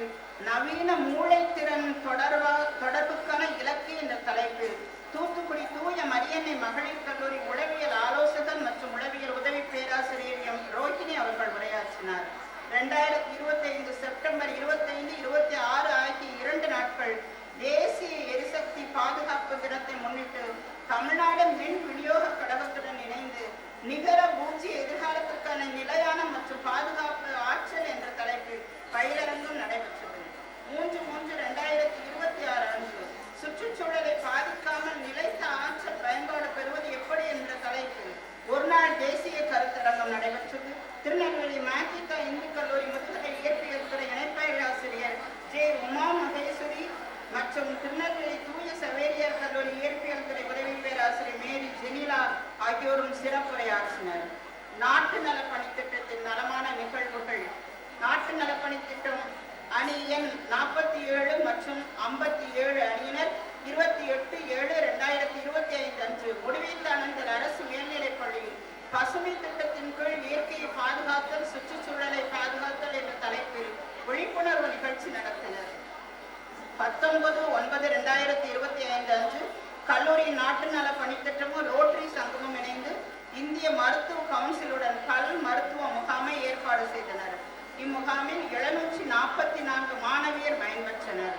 தலைப்பில் நவீன மூளைத்திறன் தொடர்புக்கான இலக்கு என்ற தலைப்பில் தூத்துக்குடி தூய மரியன்னை மகளிர் கல்லூரி உளவியல் ஆலோசகர் மற்றும் உளவியல் உதவி பேராசிரியர் எம் ரோஹிணி அவர்கள் உரையாற்றினார். 2025 செப்டம்பர் 25, 26 ஆகிய 2 நாட்கள் தேசிய எரிசக்தி பாதுகாப்பு தினத்தை முன்னிட்டு தமிழ்நாடு மின் விநியோக கழகத்துடன் இணைந்து நிகர பூஜ்ஜிய எதிர்காலத்திற்கான நிலையான மற்றும் பாதுகாப்பு ஆற்றல் என்ற தலைப்பில் பயிலரங்கம் நடைபெற்றது. 3/3/2026 அன்று சுற்றுச்சூழலை பாதிக்காமல் நிலைத்த ஆற்றல் பயன்பாடு பெறுவது எப்படி என்ற தலைப்பில் ஒருநாள் தேசிய கருத்தரங்கம் நடைபெற்றது. திருநெல்வேலி மேத்திகா இந்து கல்லூரி முதுகலை இயற்பியல் துறை இணை பேராசிரியர் ஜே உமா மகேஸ்வரி மற்றும் திருநெல்வேலி தூய சவேரியார் கல்லூரி இயற்பியல் துறை உதவி பேராசிரியர் மேரி ஜெனிலா ஆகியோரும் சிறப்புரையாற்றினர். நாட்டு நல பணித்திட்டத்தின் நலமான நிகழ்வுகள். நாட்டு நல பணித்திட்டம் அணி எண் 47 மற்றும் 57 அணியினர் 28/7/2025 அன்று முடிவீந்தானந்தர் அரசு மேல்நிலைப் பள்ளியில் பசுமை திட்டத்தின் கீழ் இயற்கையை பாதுகாத்தல், சுற்றுச்சூழலை பாதுகாத்தல் என்ற தலைப்பில் விழிப்புணர்வு நிகழ்ச்சி நடத்தினர். 19/9/2025 அன்று கல்லூரி நாட்டு நல பணித்திட்டமும் ரோட்டரி சங்கமும் இணைந்து இந்திய மருத்துவ கவுன்சிலுடன் பல் மருத்துவ முகாமை ஏற்பாடு செய்தனர். இம்முகாமில் 744 மாணவியர் பயன்பெற்றனர்.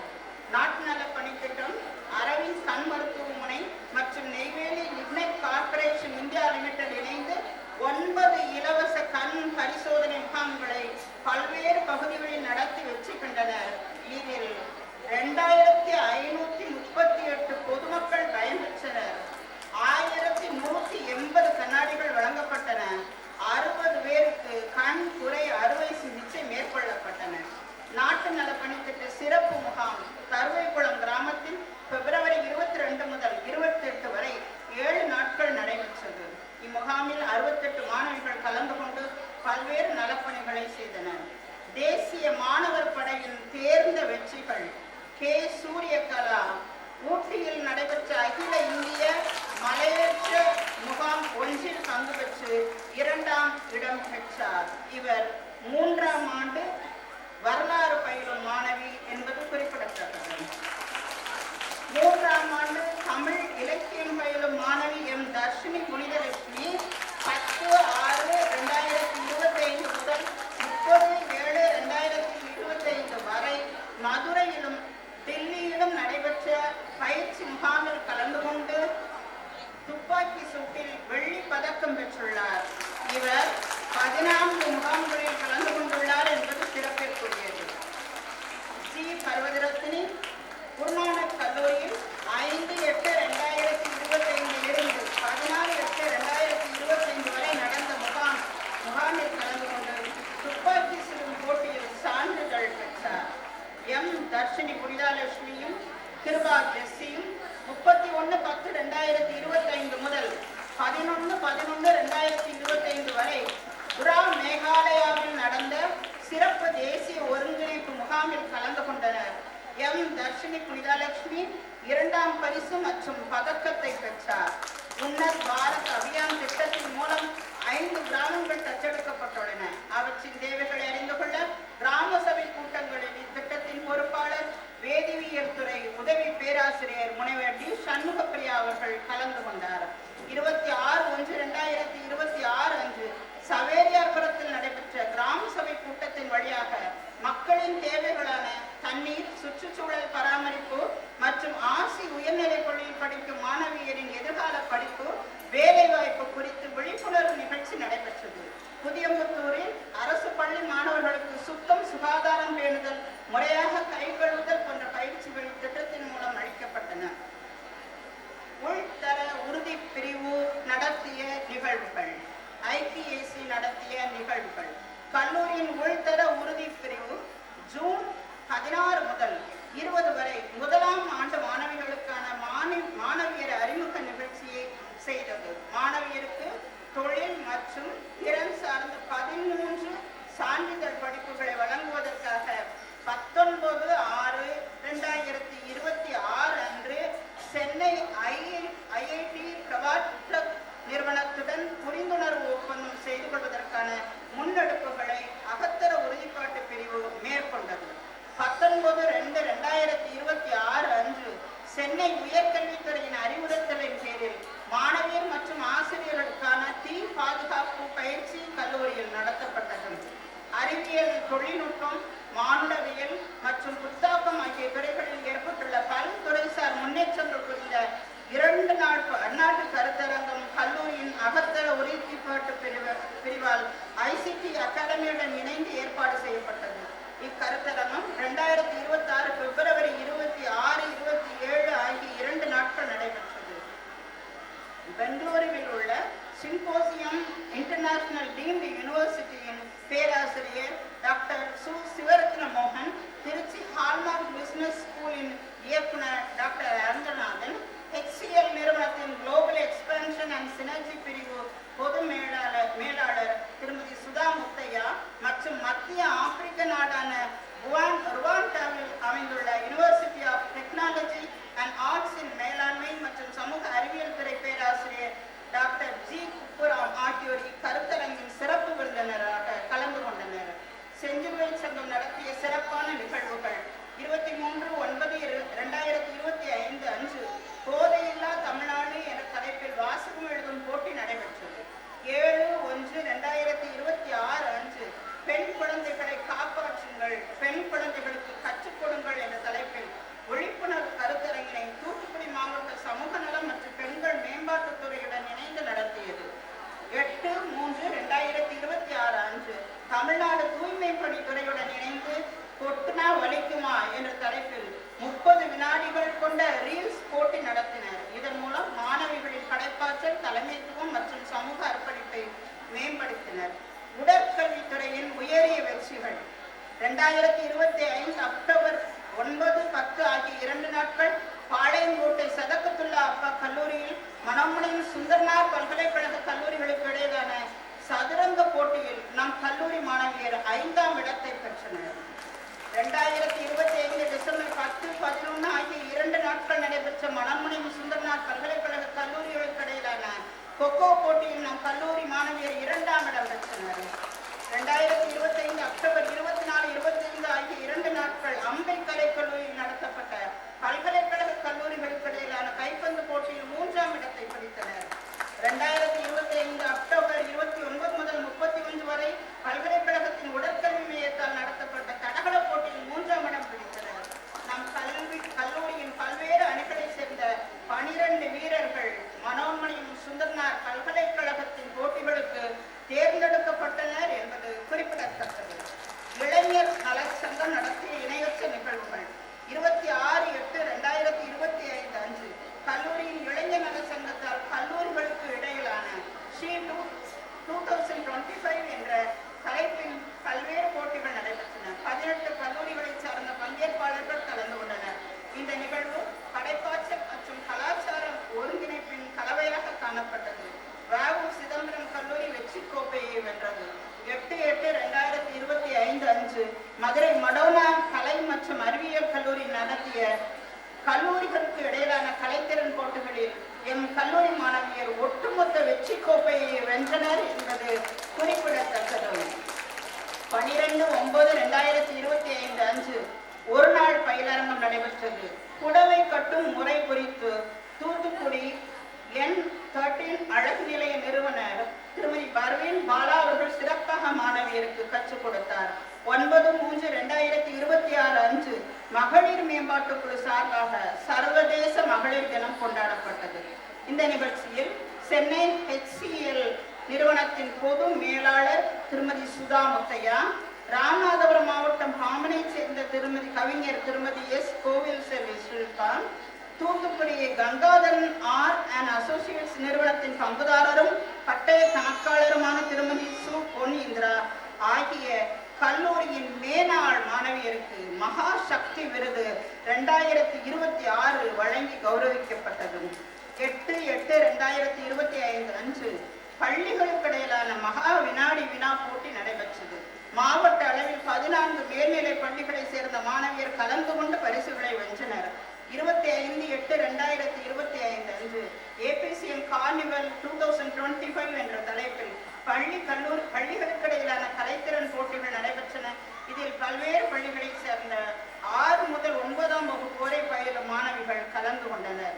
நாட்டு நல பணித்திட்டம் அரவிந்த் கண் மருத்துவமனை மற்றும் Neyveli lignite corporation India limited இணைந்து 9 இலவச கண் பரிசோதனை முகாம்களை பல்வேறு பகுதிகளில் நடத்தி வெற்றி கண்டனர். இதில் 2538 பொதுமக்கள் பயன்பெற்றனர். 1180 கண்ணாடிகள் வழங்கப்பட்டன. 60 பேருக்கு கண் குறை அறுவை சிகிச்சை மேற்கொள்ளப்பட்டன. நாட்டு நல பணித்திட்ட சிறப்பு முகாம் கருவைக்குளம் கிராமத்தில் பிப்ரவரி 22 முதல் 28 வரை 7 நாட்கள் நடைபெற்றது. இம்முகாமில் 68 மாணவிகள் கலந்து கொண்டு பல்வேறு நலப்பணிகளை செய்தனர். தேசிய மாணவர் படையின் தேர்ந்த வெற்றிகள். கே சூரியகலா ஊட்டியில் நடைபெற்ற அகில இந்திய மலையேற்ற முகாம் 1இல் பங்கு பெற்று 2ஆம் இடம் பெற்றார். இவர் 3ஆம் ஆண்டு வரலாறு பயிலும் மாணவி என்பது குறிப்பிடத்தக்கது. 3ஆம் ஆண்டு தமிழ் இலக்கியம் பயிலும் மாணவி எம் தர்ஷினி புனிதலட்சுமி 10/6/2025 முதல் 30/7/2025 வரை மதுரையிலும் டெல்லியிலும் நடைபெற்ற பயிற்சி முகாமில் கலந்து கொண்டு துப்பாக்கி சூட்டில் வெள்ளி பதக்கம் பெற்றுள்ளார். இவர் 14 முகாம்களில் கலந்து கொண்டுள்ளார் என்பது சிறப்பிற்குரியது. ஜி பர்வதரத்தினி குருநானக் கல்லூரியில் 5/8/2025 இருந்து 14/8/2025 வரை நடந்த முகாமில் கலந்து கொண்டு துப்பாக்கி சுடும் போட்டியில் சான்றிதழ் பெற்றார். எம் தர்ஷினி புனிதலட்சுமியும் கிருபா ஜெஸ்ஸியும் 31/10/2025 முதல் 11/11/2025 வரை புரா மேகாலயாவில் நடந்த சிறப்பு தேசிய ஒருங்கிணைப்பு முகாமில் கலந்து கொண்டனர். எம் தர்ஷினி புனிதலட்சுமி 2ஆம் பரிசு மற்றும் பதக்கத்தை பெற்றார். உன்னத் பாரத் அபியான் திட்டத்தின் மூலம் 5 கிராமங்கள் தத்தெடுக்கப்பட்டுள்ளன. அவற்றின் தேவைகளை அறிந்து கொள்ள கிராம சபை கூட்டங்களில் இத்திட்டத்தின் பொறுப்பாளர் வேதியியல் துறை உதவி பேராசிரியர் முனைவர் டி சண்முகப்பிரியா அவர்கள் கலந்து கொண்டார். 26/1/2026 அன்று சவேரியார்புரத்தில் நடைபெற்ற கிராம சபை கூட்டத்தின் வழியாக மக்களின் தேவைகளான தண்ணீர், சுற்றுச்சூழல் பராமரிப்பு மற்றும் ஆசி உயர்நிலைப் பள்ளியில் படிக்கும் மாணவியரின் எதிர்கால படிப்பு, வேலைவாய்ப்பு குறித்து விழிப்புணர்வு நிகழ்ச்சி நடைபெற்றது. புதியமுத்தூரில் அரசு பள்ளி மாணவர்களுக்கு சுத்தம், சுகாதாரம் பேணுதல், முறையாக கை கழுவுதல் போன்ற பயிற்சிகள் திட்டத்தின் மூலம் அளிக்கப்பட்டன. உள்தர உறுதி பிரிவு நடத்திய நிகழ்வுகள். ஐபிஎஸ்சி நடத்திய நிகழ்வுகள். கல்லூரியின் உள்தர உறுதி பிரிவு ஜூன் 16 முதல் 20 வரை 1ஆம் ஆண்டு மாணவிகளுக்கான மாணவியர் அறிமுக நிகழ்ச்சியை செய்தது. மாணவியருக்கு தொழில் மற்றும் திறன் சார்ந்த 13 சான்றிதழ் படிப்புகளை வழங்குவதற்காக 19/6/2026 அன்று சென்னை ஐஐடி பிரபாட் நிறுவனத்துடன் புரிந்துணர்வு ஒப்பந்தம் செய்து கொள்வதற்கான முன்னெடுப்புகளை அகத்தர உறுதிப்பாட்டு பிரிவு மேற்கொண்டது. சென்னை உயர்கல்வித்துறையின் அறிவுறுத்தலின் பேரில் மாணவியர் மற்றும் ஆசிரியர்களுக்கான தீ பாதுகாப்பு பயிற்சி கல்லூரியில் நடத்தப்பட்டது. அறிவியல், தொழில்நுட்பம், மானுடவியல் மற்றும் புத்தாக்கம் ஆகிய துறைகளில் ஏற்பட்டுள்ள பல்துறைசார் முன்னேற்றங்கள் குறித்த 2 நாள் அந்நாட்டு கருத்தரங்கம் கல்லூரியின் அகத்தள உறுதிப்பாட்டு பிரிவால் ICT அகாடமியுடன் இணைந்து ஏற்பாடு செய்யப்பட்டது. இக்கருத்தரங்கம் 2026 பிப்ரவரி 26, 27 ஆகிய 2 நாட்கள் நடைபெற்றது. பெங்களூருவில் உள்ள சிம்போசியம் இன்டர்நேஷனல் டீம்டு யூனிவர்சிட்டியின் பேராசிரியர் டாக்டர் சிவரத்ன மோகன், திருச்சி ஹால்மார்க் பிசினஸ் ஸ்கூலின் இயக்குனர் டாக்டர் அரங்கநாதன், HCL நிறுவனத்தின் குளோபல் எக்ஸ்பான்ஷன் அண்ட் சினர்ஜி பிரிவு பொது மேலாளர் திருமதி சுதா முத்தையா மற்றும் மத்திய ஆப்பிரிக்க நாடான ருவாண்டாவில் அமைந்துள்ள யூனிவர்சிட்டி ஆஃப் டெக்னாலஜி அண்ட் ஆர்ட்ஸின் மேலாண்மை மற்றும் சமூக அறிவியல் துறை பேராசிரியர் டாக்டர் G. குப்புராம் ஆகியோர் இக்கருத்தரங்கின் சிறப்பு விருந்தினராக கலந்து கொண்டனர். செஞ்சிலுவை சங்கம் நடத்திய சிறப்பான நிகழ்வுகள் 23/9/2025 அன்று போதையில்லா தமிழ்நாடு என்ற தலைப்பில் வாசகம் எழுதும் போட்டி நடைபெற்றது. 7/1/2026 அன்று பெண் குழந்தைகளை காப்பாற்றுங்கள், பெண் குழந்தைகளுக்கு கற்றுக் கொடுங்கள் என்ற தலைப்பில் விழிப்புணர்வு கருத்தரங்கினை தூத்துக்குடி மாவட்ட சமூக நலம் மற்றும் பெண்கள் மேம்பாட்டுத் துறையுடன் இணைந்து நடத்தியது. 8/3/2026 அன்று தமிழ்நாடு தூய்மை பணித்துறையுடன் இணைந்து கொட்டுனா வலிக்குமா என்ற தலைப்பில் 30 வினாடிகள் கொண்ட ரீல்ஸ் போட்டி நடத்தினர். இதன் மூலம் மாணவிகளின் படைப்பாற்றல், தலைமைத்துவம் மற்றும் சமூக அர்ப்பணிப்பை மேம்படுத்தினர். உடற்கல்வித்துறையின் உயரிய வெற்றிகள் 2025 அக்டோபர் 9, 10 ஆகிய 2 நாட்கள் பாளையங்கோட்டை சதகத்துல்லா அப்பா கல்லூரியில் மனோன்மணியம் சுந்தர்னார் பல்கலைக்கழக கல்லூரிகளுக்கு இடையிலான சதுரங்க போட்டியில் நம் கல்லூரி மாணவியர் 5ஆம் இடத்தை பெற்றனர். 2025 டிசம்பர் 10, 11 ஆகிய 2 நாட்கள் நடைபெற்ற மனோன்மணியம் சுந்தர்னார் பல்கலைக்கழக கல்லூரிகளுக்கு இடையிலான கொக்கோ போட்டியில் நம் கல்லூரி மாணவியர் 2ஆம் இடம் பெற்றனர். 2025 அக்டோபர் 24, 25 ஆகிய 2 நாட்கள் அம்பை கலைக்கல்லூரியில் நடத்தப்பட்ட பல்கலைக்கழக கல்லூரிகளுக்கு இடையிலான கைப்பந்து போட்டியில் 3ஆம் இடத்தை பிடித்தனர். 2025 அக்டோபர் 29 முதல் 31 வரை பல்கலைக்கழகத்தின் உடற்கல்வி மையத்தால் நடத்தப்பட்ட தடகள போட்டியில் 3ஆம் இடம் பிடித்தனர். நம் கல்லூரியின் பல்வேறு அணிகளைச் சேர்ந்த 12 வீரர்கள் மனோன்மணியம் சுந்தர்னார் பல்கலைக்கழகத்தின் போட்டிகளுக்கு தேர்ந்தெடுக்கப்பட்டனர் என்பது குறிப்பிடத்தக்கது. இளைஞர் நல சங்கம் நடத்திய இணையற்ற நிகழ்வுகள் 26/8/2025 அன்று கல்லூரியின் இளைஞர் நல சங்கத்தால் கல்லூரிகளுக்கு இடையிலான ஷீ 2025 என்ற தலைப்பில் பல்வேறு போட்டிகள் நடைபெற்றன. 18 கல்லூரிகளை சார்ந்த பங்கேற்பாளர்கள் கலந்து கொண்டனர். இந்த நிகழ்வு படைப்பாற்றல் மற்றும் கலாச்சார ஒருங்கிணைப்பின் கலவையாக காணப்பட்டது. வ.உ. சிதம்பரம் கல்லூரி வெற்றி கோப்பையை வென்றது. 8/8/2025 அன்று மதுரை மடோனா கலை மற்றும் அறிவியல் கல்லூரி நடத்திய கல்லூரிகளுக்கு இடையிலான கலைத்திறன் போட்டிகளில் எம் கல்லூரி மாணவியர் ஒட்டுமொத்த வெற்றி கோப்பையை வென்றனர் என்பது குறிப்பிடத்தக்கது. 12/9/2025 அன்று ஒரு நாள் பயிலரங்கம் நடைபெற்றது. புடவை கட்டும் முறை குறித்து தூத்துக்குடி N13 அழகு நிலைய நிறுவனர் திருமதி பர்வீன் பாலா அவர்கள் சிறப்பாக மாணவியருக்கு கற்றுக் கொடுத்தார். 9/3/2026 அன்று மகளிர் மேம்பாட்டு குழு சார்பாக சர்வதேச மகளிர் தினம் கொண்டாடப்பட்டது. இந்த நிகழ்ச்சியில் சென்னை HCL நிறுவனத்தின் பொது மேலாளர் திருமதி சுதா முத்தையா, ராமநாதபுரம் மாவட்டம் பாமனை சேர்ந்த திருமதி கவிஞர் திருமதி S. Kovil Selvi Srikanth, Thoothukudi Gangadharan R and associates நிறுவனத்தின் பங்குதாரரும் பட்டய கணக்காளருமான திருமதி சு. பொன் இந்திரா ஆகிய கல்லூரியின் மேனாள் மாணவியருக்கு மகா சக்தி விருது 2026 வழங்கி கௌரவிக்கப்பட்டது. 8/8/2025 அன்று பள்ளிகளுக்கு இடையிலான மகா வினாடி வினா போட்டி நடைபெற்றது. மாவட்ட அளவில் 14 மேல்நிலை பள்ளிகளை சேர்ந்த மாணவியர் கலந்து கொண்டு பரிசுகளை வென்றனர். 25/8/2025 அன்று APCM கார்னிவல் 2025 என்ற தலைப்பில் பள்ளிகளுக்கு இடையிலான கலைத்திறன் போட்டிகள் நடைபெற்றன. இதில் பல்வேறு பள்ளிகளைச் சேர்ந்த 6 முதல் 9ஆம் வகுப்பு வரை பயிலும் மாணவிகள் கலந்து கொண்டனர்.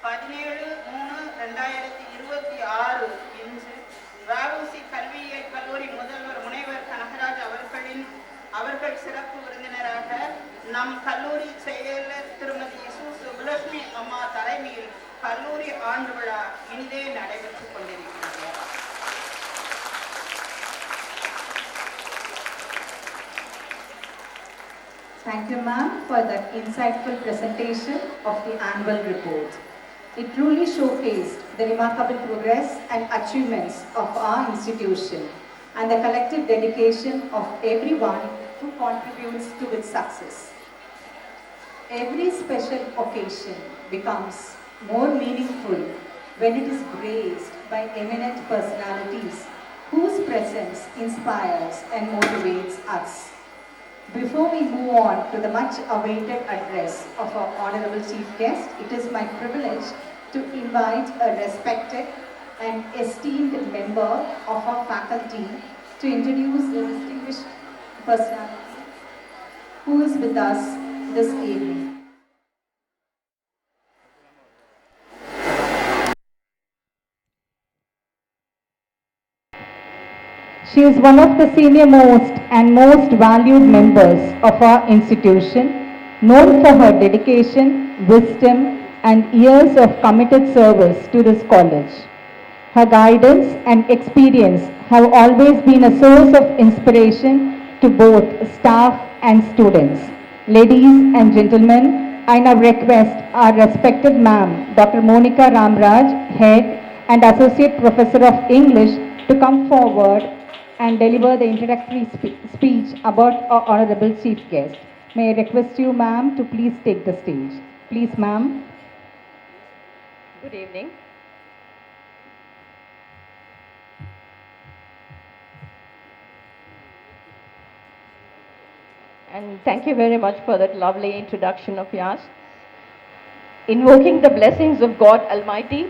17/3/2026 இன்று வஉசி கல்வியியல் கல்லூரி முதல்வர் முனைவர் கனகராஜ் அவர்கள் சிறப்பு விருந்தினராக நம் கல்லூரி செயலர் திருமதி சுபலட்சுமி அம்மா தலைமையில் கல்லூரி ஆண்டு விழா இனிதே நடைபெற்றுக் கொண்டிருக்கிறது. Thank you, ma'am, for that insightful presentation of the annual report. It truly showcased the remarkable progress and achievements of our institution and the collective dedication of everyone who contributes to its success. Every special occasion becomes more meaningful when it is graced by eminent personalities whose presence inspires and motivates us. Before we move on to the much awaited address of our Honorable Chief Guest, it is my privilege to invite a respected and esteemed member of our faculty to introduce the distinguished personality who is with us this evening. She is one of the senior most and most valued members of our institution, known for her dedication, wisdom, and years of committed service to this college. Her guidance and experience have always been a source of inspiration to both staff and students. Ladies and gentlemen, I now request our respected ma'am, Dr. Monica Ramraj, Head and Associate Professor of English, to come forward and deliver the introductory speech about our Honorable Chief Guest. May I request you, ma'am, to please take the stage. Please, ma'am. Good evening. And thank you very much for that lovely introduction of yours. Invoking the blessings of God Almighty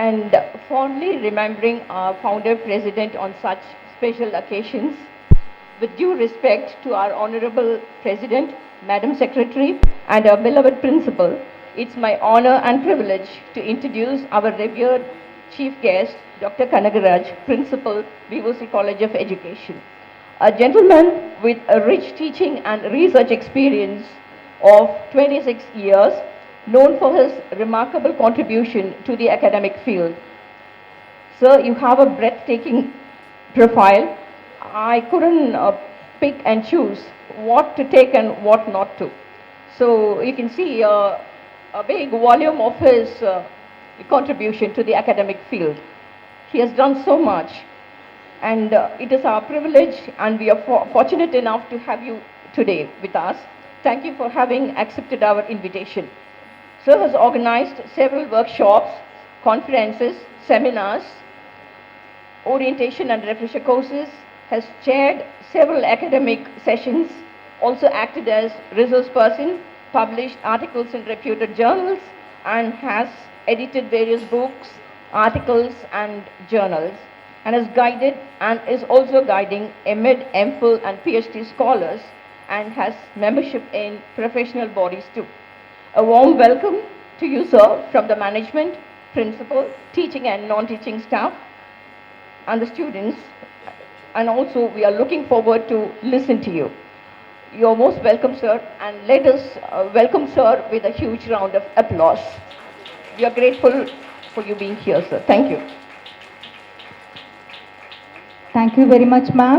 and fondly remembering our founder president on such special occasions, with due respect to our Honorable President, Madam Secretary, and our beloved Principal, it's my honor and privilege to introduce our revered Chief Guest, Dr. Kanagaraj, Principal, VOC College of Education. A gentleman with a rich teaching and research experience of 26 years, known for his remarkable contribution to the academic field. Sir, you have a breathtaking profile. I couldn't pick and choose what to take and what not to. So you can see a big volume of his contribution to the academic field. He has done so much, and it is our privilege and we are fortunate enough to have you today with us. Thank you for having accepted our invitation. Sir has organized several workshops, conferences, seminars, orientation and refresher courses, has chaired several academic sessions, also acted as resource person, published articles in reputed journals, and has edited various books, articles, and journals, and has guided and is also guiding MEd, MPhil, and PhD scholars, and has membership in professional bodies too. A warm welcome to you, sir, from the management, principal, teaching and non-teaching staff, and the students, and also we are looking forward to listen to you. You're most welcome, sir, and let us welcome sir with a huge round of applause. We are grateful for you being here, sir. Thank you. Thank you very much, ma'am.